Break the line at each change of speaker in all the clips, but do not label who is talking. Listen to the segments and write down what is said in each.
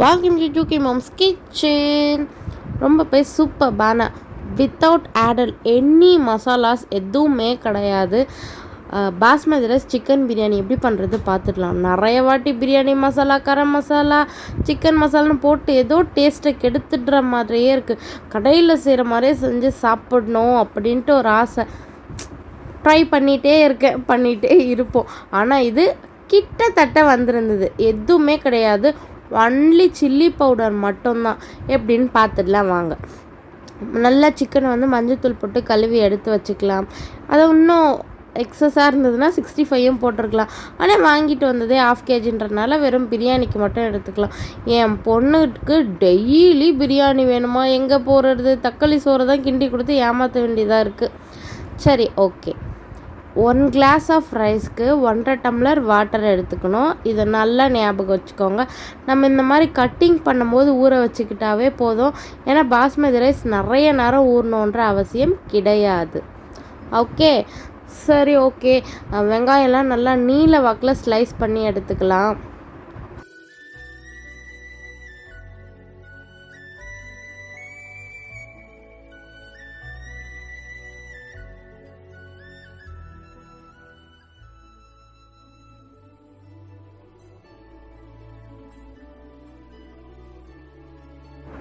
Welcome to ஜூகி moms kitchen. ரொம்ப சூப்பர்பான without ஆடல் எனி மசாலாஸ் எதுவுமே கிடையாது. பாஸ்மதி ரைஸ் சிக்கன் பிரியாணி எப்படி பண்ணுறது பார்த்துடலாம். நிறைய வாட்டி பிரியாணி மசாலா, கரம் மசாலா, சிக்கன் மசாலான்னு போட்டு ஏதோ டேஸ்ட்டை கெடுத்துடுற மாதிரியே இருக்குது. கடையில் செய்கிற மாதிரியே செஞ்சு சாப்பிடணும் அப்படின்ட்டு ஒரு ஆசை. ட்ரை பண்ணிகிட்டே இருப்போம். ஆனால் இது கிட்டத்தட்ட வந்திருந்தது. எதுவுமே கிடையாது, ஒன்லி சில்லி பவுடர் மட்டும்தான். எப்படின்னு பார்த்துடலாம் வாங்க. நல்லா சிக்கனை வந்து மஞ்சள்தூள் போட்டு கழுவி எடுத்து வச்சுக்கலாம். அதை இன்னும் எக்ஸஸாக இருந்ததுன்னா 65யும் போட்டிருக்கலாம். ஆனால் வாங்கிட்டு வந்ததே 1/2 kgன்றனால வெறும் பிரியாணிக்கு மட்டும் எடுத்துக்கலாம். என் பொண்ணுக்கு டெய்லி பிரியாணி வேணுமா, எங்கே போகிறது, தக்காளி சோறு தான் கிண்டி கொடுத்து ஏமாற்ற வேண்டியதாக இருக்குது. சரி, ஓகே. 1 glass ஆஃப் ரைஸ்க்கு 1.5 tumbler வாட்டர் எடுத்துக்கணும். இதை நல்லா ஞாபகம் வச்சுக்கோங்க. நம்ம இந்த மாதிரி கட்டிங் பண்ணும்போது ஊற வச்சுக்கிட்டாவே போதும். ஏன்னா பாஸ்மதி ரைஸ் நிறைய நேரம் ஊறணுன்ற அவசியம் கிடையாது. ஓகே, சரி, ஓகே. வெங்காயம்லாம் நல்லா நீல வாக்கில் ஸ்லைஸ் பண்ணி எடுத்துக்கலாம்.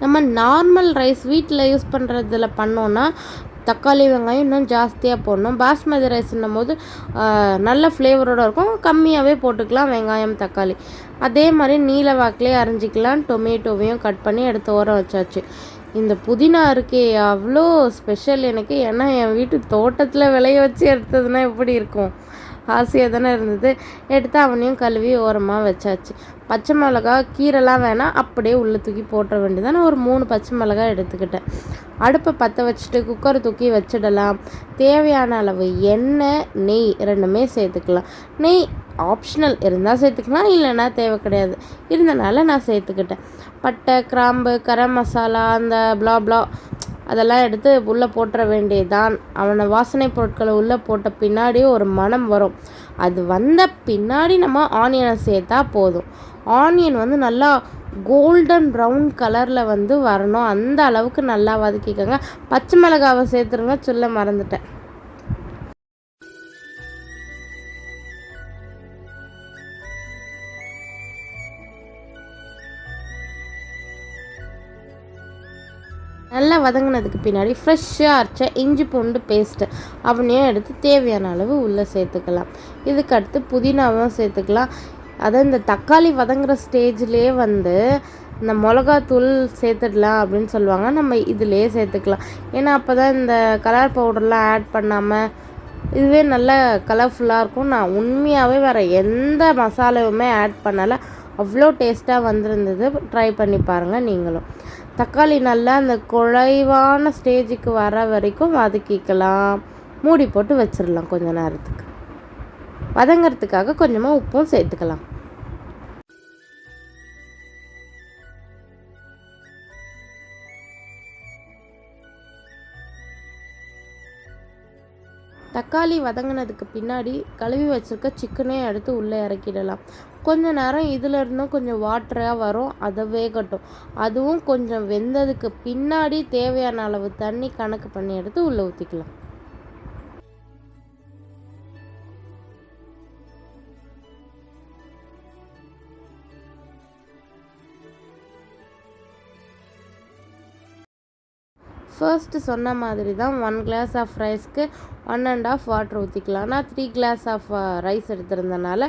நம்ம நார்மல் ரைஸ் வீட்டில் யூஸ் பண்ணுறதுல பண்ணோன்னா தக்காளி வெங்காயம் இன்னும் ஜாஸ்தியாக போடணும். பாஸ்மதி ரைஸ்ன்னும் போது நல்ல ஃப்ளேவரோடு இருக்கும், கம்மியாகவே போட்டுக்கலாம் வெங்காயம், தக்காளி. அதே மாதிரி நீல வாக்கிலே அரைஞ்சிக்கலாம். டொமேட்டோவையும் கட் பண்ணி எடுத்து ஓரம் வச்சாச்சு. இந்த புதினா இருக்கே அவ்வளோ ஸ்பெஷல் எனக்கு. ஏன்னா என் வீட்டு தோட்டத்தில் விளைய வச்சு எடுத்ததுன்னா எப்படி இருக்கும், ஆசையாக தானே இருந்தது. எடுத்து அவனையும் கழுவி ஓரமாக வச்சாச்சு. பச்சை மிளகா, கீரைலாம் வேணாம், அப்படியே உள்ளே தூக்கி போட்டுற வேண்டியதான். நான் ஒரு 3 பச்சை மிளகா எடுத்துக்கிட்டேன். அடுப்பை பற்ற வச்சுட்டு குக்கரை தூக்கி வச்சிடலாம். தேவையான அளவு எண்ணெய், நெய் ரெண்டுமே சேர்த்துக்கலாம். நெய் ஆப்ஷனல் இருந்தால் சேர்த்துக்கலாம், இல்லைன்னா தேவை கிடையாது. இருந்தனால நான் சேர்த்துக்கிட்டேன். பட்டை, கிராம்பு, கரம் மசாலா, அந்த ப்ளா அதெல்லாம் எடுத்து உள்ளே போட்டுற வேண்டியதான். அவனை வாசனை பொருட்களை உள்ளே போட்ட பின்னாடி ஒரு மனம் வரும். அது வந்த பின்னாடி நம்ம ஆனியனை சேர்த்தா போதும். ஆனியன் வந்து நல்லா கோல்டன் ப்ரௌன் கலரில் வந்து வரணும். அந்த அளவுக்கு நல்லா வதக்கிக்கோங்க. பச்சை மிளகாவை சேர்த்துருங்க, சொல்ல மறந்துட்டேன். நல்லா வதங்கினதுக்கு பின்னாடி ஃப்ரெஷ்ஷாக அரைச்ச இஞ்சி பூண்டு பேஸ்ட்டு அவனையும் எடுத்து தேவையான அளவு உள்ளே சேர்த்துக்கலாம். இதுக்கு அடுத்து புதினாவும் சேர்த்துக்கலாம். அதை இந்த தக்காளி வதங்குற ஸ்டேஜ்லேயே வந்து இந்த மிளகாத்தூள் சேர்த்துடலாம் அப்படின்னு சொல்லுவாங்க. நம்ம இதிலே சேர்த்துக்கலாம். ஏன்னா அப்போ தான் இந்த கலர் பவுடர்லாம் ஆட் பண்ணாமல் இதுவே நல்ல கலர்ஃபுல்லாக இருக்கும். நான் உண்மையாகவே வேறு எந்த மசாலாவுமே ஆட் பண்ணலை, அவ்வளோ டேஸ்ட்டாக வந்திருந்தது. ட்ரை பண்ணி பாருங்கள் நீங்களும். தக்காளி நல்லா அந்த குழைவான ஸ்டேஜுக்கு வர வரைக்கும் வதக்கிக்கலாம். மூடி போட்டு வச்சிடலாம் கொஞ்ச நேரத்துக்கு. வதங்கிறதுக்காக கொஞ்சமாக உப்பும் சேர்த்துக்கலாம். தக்காளி வதங்கினதுக்கு பின்னாடி கழுவி வச்சுருக்க சிக்கனையும் எடுத்து உள்ளே இறக்கிடலாம். கொஞ்சம் நேரம் இதில் இருந்தும் கொஞ்சம் வாட்டராக வரும், அதை வேகட்டும். அதுவும் கொஞ்சம் வெந்ததுக்கு பின்னாடி தேவையான அளவு தண்ணி கணக்கு பண்ணி எடுத்து உள்ளே ஊற்றிக்கலாம். ஃபர்ஸ்ட்டு சொன்ன மாதிரி தான் 1 glass ஆஃப் ரைஸ்க்கு 1.5 வாட்டர் ஊற்றிக்கலாம். நான் 3 glass ஆஃப் ரைஸ் எடுத்திருந்தனால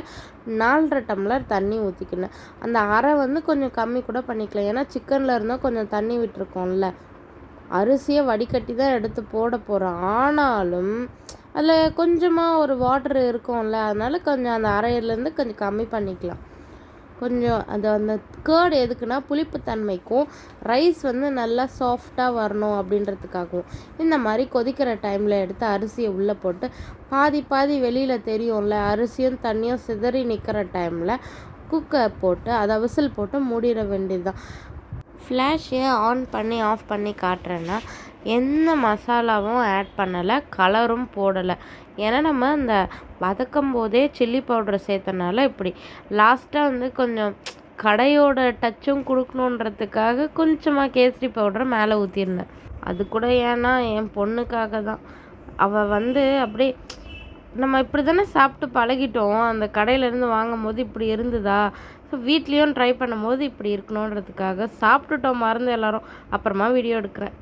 4.5 tumbler தண்ணி ஊற்றிக்கினேன். அந்த அரை வந்து கொஞ்சம் கம்மி கூட பண்ணிக்கலாம். ஏன்னா சிக்கனில் இருந்தால் கொஞ்சம் தண்ணி விட்டுருக்கோம்ல. அரிசியை வடிகட்டி தான் எடுத்து போட போகிறோம். ஆனாலும் அதில் கொஞ்சமாக ஒரு வாட்டர் இருக்கும்ல, அதனால் கொஞ்சம் அந்த அரையிலேருந்து கொஞ்சம் கம்மி பண்ணிக்கலாம். கொஞ்சம் அந்த கேர்டு எதுக்குன்னா புளிப்புத்தன்மைக்கும் ரைஸ் வந்து நல்லா சாஃப்டாக வரணும் அப்படின்றதுக்காகவும். இந்த மாதிரி கொதிக்கிற டைமில் எடுத்து அரிசியை உள்ளே போட்டு பாதி வெளியில் தெரியும்ல, அரிசியும் தண்ணியும் சிதறி நிற்கிற டைமில் குக்கர் போட்டு அதை விசில் போட்டு மூடிட வேண்டியது தான். ஃப்ளாஷை ஆன் பண்ணி ஆஃப் பண்ணி காட்டுறேன்னா எந்த மசாலாவும் ஆட் பண்ணலை, கலரும் போடலை. ஏன்னா நம்ம இந்த வதக்கும் போதே சில்லி பவுடரை சேர்த்தனால இப்படி லாஸ்ட்டாக வந்து கொஞ்சம் கடையோட டச்சும் குடுக்கணுன்றதுக்காக கொஞ்சமா கேசரி பவுடர மேல ஊத்தியிருந்தேன். அது கூட ஏன்னா, என் பொண்ணுக்காக தான். அவ வந்து அப்படியே நம்ம இப்படி தானே சாப்பிட்டு பழகிட்டோம். அந்த கடையிலேருந்து வாங்கும்போது இப்படி இருந்ததா? ஸோ வீட்லயும் ட்ரை பண்ணும்போது இப்படி இருக்கணுன்றதுக்காக சாப்பிட்டுட்டோம் மறந்து எல்லாரும். அப்புறமா வீடியோ எடுக்கிறேன்.